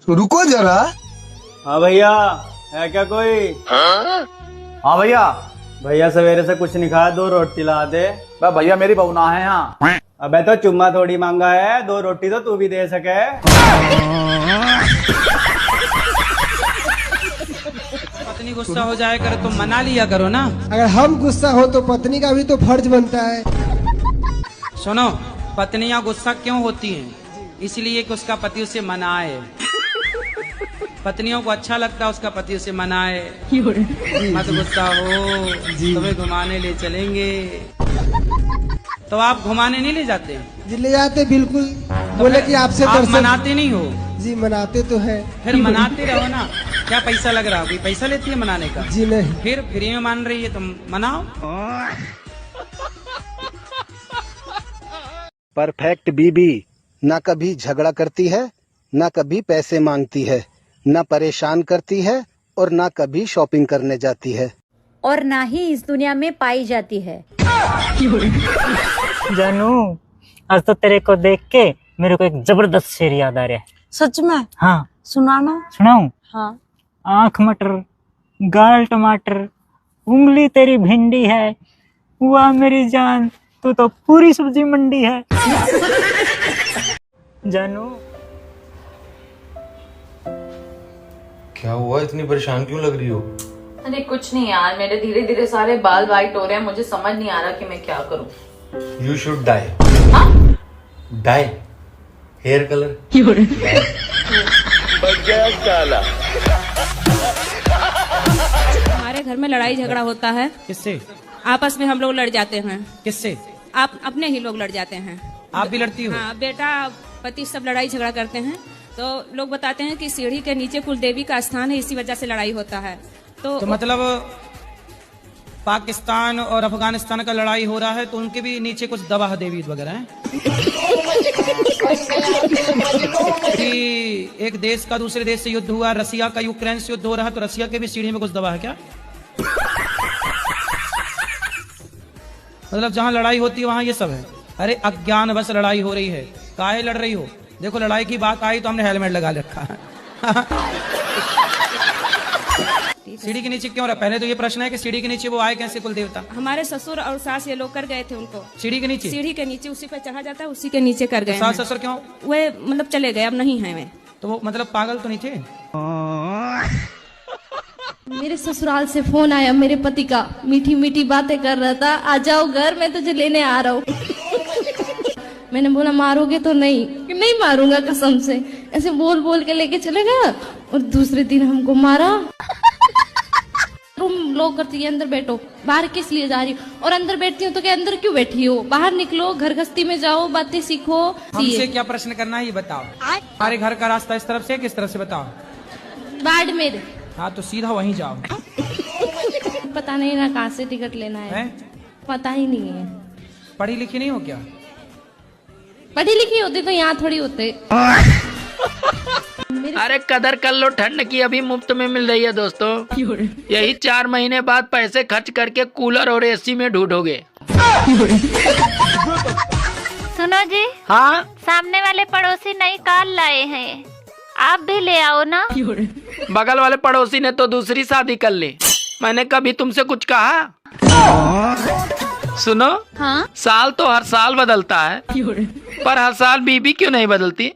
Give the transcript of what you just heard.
रुको जरा। हाँ भैया, है क्या कोई? हाँ भैया। भैया सवेरे से कुछ नहीं खाया, 2 रोटी ला दे। भैया मेरी बहना है यहाँ। अबे तो चुम्मा थोड़ी मांगा है, 2 रोटी तो तू भी दे सके। पत्नी गुस्सा हो जाए करे तो मना लिया करो ना। अगर हम गुस्सा हो तो पत्नी का भी तो फर्ज बनता है। सुनो, पत्नियां गुस्सा क्यों होती हैं? इसलिए कि उसका पति उसे मनाए। पत्नियों को अच्छा लगता है उसका पति उसे मनाए। मत गुस्सा हो, तुम्हें घुमाने ले चलेंगे। तो आप घुमाने नहीं ले जाते? जी ले जाते बिल्कुल। बोले कि आपसे आप दर्शन। मनाते नहीं हो? जी मनाते तो है। फिर मनाते रहो ना। क्या पैसा लग रहा है? कोई पैसा लेती है मनाने का? जी नहीं। फिर फ्री में मान रही है, तुम मनाओ। परफेक्ट बीबी ना कभी झगड़ा करती है, ना कभी पैसे मांगती है, ना परेशान करती है और ना कभी शॉपिंग करने जाती है, और ना ही इस दुनिया में पाई जाती है। जानू, आज तो तेरे को देख के मेरे को एक जबरदस्त शेर याद आ रहा है। सच में? हाँ सुनाना। सुनाऊं? हाँ। आंख मटर, गाल टमाटर, उंगली तेरी भिंडी है, हुआ मेरी जान तू तो पूरी सब्जी मंडी है। जानू, क्या हुआ? इतनी परेशान क्यों लग रही हो? अरे कुछ नहीं यार, मेरे धीरे धीरे सारे बाल वाइट हो रहे हैं, मुझे समझ नहीं आ रहा कि मैं क्या करूं। You should die. Dye hair colour. हमारे घर में लड़ाई झगड़ा होता है। किससे? आपस में हम लोग लड़ जाते हैं। किससे? आप अपने ही लोग लड़ जाते हैं। आप भी लड़ती हो? हाँ, बेटा पति सब लड़ाई झगड़ा करते हैं। तो लोग बताते हैं कि सीढ़ी के नीचे कुल देवी का स्थान है, इसी वजह से लड़ाई होता है। तो मतलब पाकिस्तान और अफगानिस्तान का लड़ाई हो रहा है तो उनके भी नीचे कुछ दवा देवी वगैरह हैं। कि एक देश का दूसरे देश से युद्ध हुआ, रसिया का यूक्रेन से युद्ध हो रहा है तो रसिया के भी सीढ़ी में कुछ दवा है क्या? मतलब जहाँ लड़ाई होती है वहाँ ये सब है। अरे अज्ञान बस लड़ाई हो रही है। काहे लड़ रही हो? देखो लड़ाई की बात आई तो हमने हेलमेट लगा रखा है। सीढ़ी के नीचे क्यों रहा? पहले तो ये प्रश्न है कि सीढ़ी के नीचे वो आए कैसे कुल देवता? हमारे ससुर और सास ये लोग कर गए थे उनको सीढ़ी के नीचे। सीढ़ी के नीचे उसी पे चढ़ा जाता है, उसी के नीचे कर गए। सास ससुर क्यों? वे मतलब चले गए, अब नहीं है वे। तो वो मतलब पागल तो नहीं थे? मेरे ससुराल से फोन आया मेरे पति का, मीठी मीठी बातें कर रहा था, आ जाओ घर, मैं तुझे लेने आ रहा हूँ। मैंने बोला मारोगे तो नहीं? कि नहीं मारूंगा कसम से। ऐसे बोल बोल के लेके चले गया और दूसरे दिन हमको मारा। रूम लॉक करती है, अंदर बैठो। बाहर किस लिए जा रही हो? और अंदर बैठती हूँ तो क्या अंदर क्यों बैठी हो? बाहर निकलो, घर गस्ती में जाओ, बातें सीखो। हमसे क्या प्रश्न करना है ये बताओ। हमारे घर का रास्ता इस तरफ से किस तरफ से बताओ? बाड़मेर। हाँ तो सीधा वहीं जाओ। पता नहीं ना कहाँ से टिकट लेना है, पता ही नहीं है। पढ़ी लिखी नहीं हो क्या? पढ़ी लिखी होती तो यहाँ थोड़ी होते। अरे कदर कर लो, ठंड की अभी मुफ्त में मिल रही है दोस्तों। यही 4 महीने बाद पैसे खर्च करके कूलर और एसी में ढूंढोगे। सुनो जी। हाँ, सामने वाले पड़ोसी नई कार लाए हैं, आप भी ले आओ ना। बगल वाले पड़ोसी ने तो दूसरी शादी कर ली, मैंने कभी तुमसे कुछ कहा? सुनो। हाँ? साल तो हर साल बदलता है, पर हर साल बीबी क्यों नहीं बदलती?